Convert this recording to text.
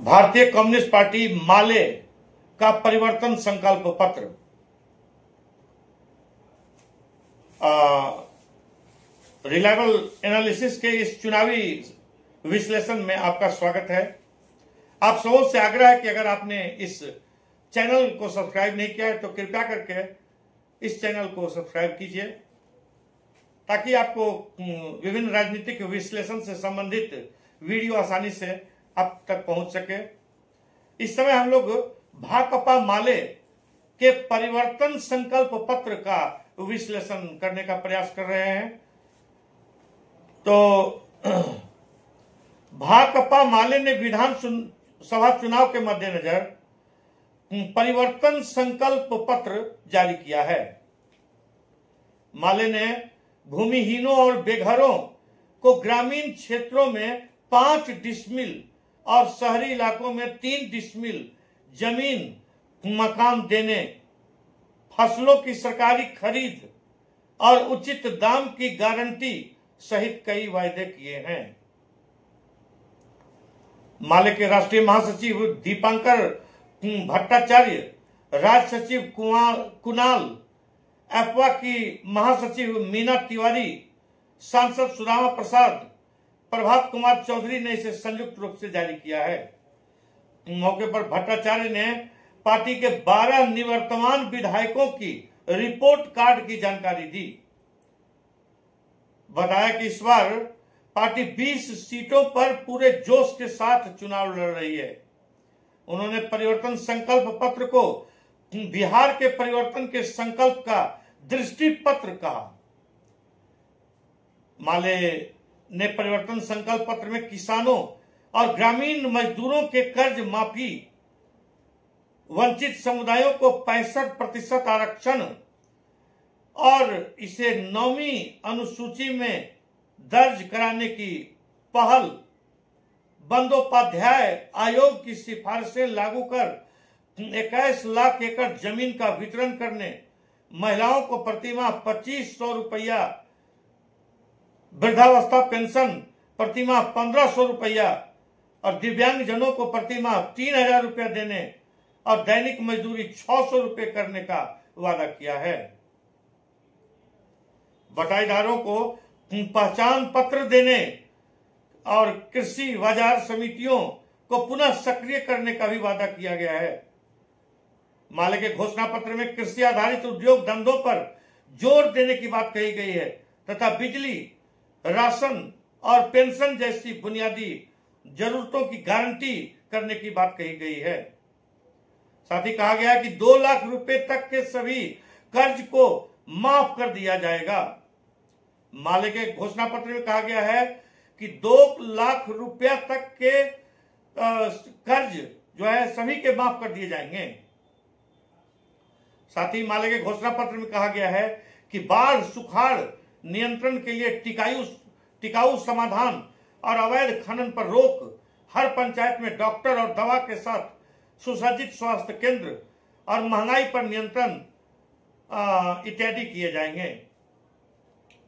भारतीय communist party माले का परिवर्तन संकल्प पत्र। रिलायबल एनालिसिस के इस चुनावी विश्लेषण में आपका स्वागत है। आप सबों से आग्रह है कि अगर आपने इस चैनल को सब्सक्राइब नहीं किया है तो कृपया करके इस चैनल को सब्सक्राइब कीजिए, ताकि आपको विभिन्न राजनीतिक विश्लेषण से संबंधित वीडियो आसानी से आप तक पहुंच सके। इस समय हम लोग भाकपा माले के परिवर्तन संकल्प पत्र का विश्लेषण करने का प्रयास कर रहे हैं। तो भाकपा माले ने विधानसभा चुनाव के मद्देनजर परिवर्तन संकल्प पत्र जारी किया है। माले ने भूमिहीनों और बेघरों को ग्रामीण क्षेत्रों में 5 डिसमिल और शहरी इलाकों में 3 डिसमिल जमीन मकान देने, फसलों की सरकारी खरीद और उचित दाम की गारंटी सहित कई वायदे किए हैं। माले के राष्ट्रीय महासचिव दीपांकर भट्टाचार्य, राज्य सचिव कुणाल, एफवा की महासचिव मीना तिवारी, सांसद सुदामा प्रसाद, प्रभात कुमार चौधरी ने इसे संयुक्त रूप से जारी किया है। मौके पर भट्टाचार्य ने पार्टी के 12 निवर्तमान विधायकों की रिपोर्ट कार्ड की जानकारी दी। बताया कि इस बार पार्टी 20 सीटों पर पूरे जोश के साथ चुनाव लड़ रही है। उन्होंने परिवर्तन संकल्प पत्र को बिहार के परिवर्तन के संकल्प का दृष्टि पत्र कहा। माले ने परिवर्तन संकल्प पत्र में किसानों और ग्रामीण मजदूरों के कर्ज माफी, वंचित समुदायों को 65% आरक्षण और इसे 9वीं अनुसूची में दर्ज कराने की पहल, बंदोपाध्याय आयोग की सिफारिशें लागू कर 21 लाख एकड़ जमीन का वितरण करने, महिलाओं को प्रतिमाह 2500 रुपया, वृद्धावस्था पेंशन प्रतिमाह 1500 रुपया और दिव्यांगजनों को प्रतिमाह 3000 रुपया देने और दैनिक मजदूरी 600 रुपये करने का वादा किया है। बटाईदारों को पहचान पत्र देने और कृषि बाजार समितियों को पुनः सक्रिय करने का भी वादा किया गया है। माले के घोषणा पत्र में कृषि आधारित उद्योग धंधों पर जोर देने की बात कही गई है तथा बिजली, राशन और पेंशन जैसी बुनियादी जरूरतों की गारंटी करने की बात कही गई है। साथ ही कहा गया कि 2 लाख रुपए तक के सभी कर्ज को माफ कर दिया जाएगा। माले के घोषणा पत्र में कहा गया है कि 2 लाख रुपया तक के कर्ज जो है सभी के माफ कर दिए जाएंगे। साथ ही माले के घोषणा पत्र में कहा गया है कि बाढ़ सुखाड़ नियंत्रण के लिए टिकाऊ समाधान और अवैध खनन पर रोक, हर पंचायत में डॉक्टर और दवा के साथ सुसज्जित स्वास्थ्य केंद्र और महंगाई पर नियंत्रण इत्यादि किए जाएंगे।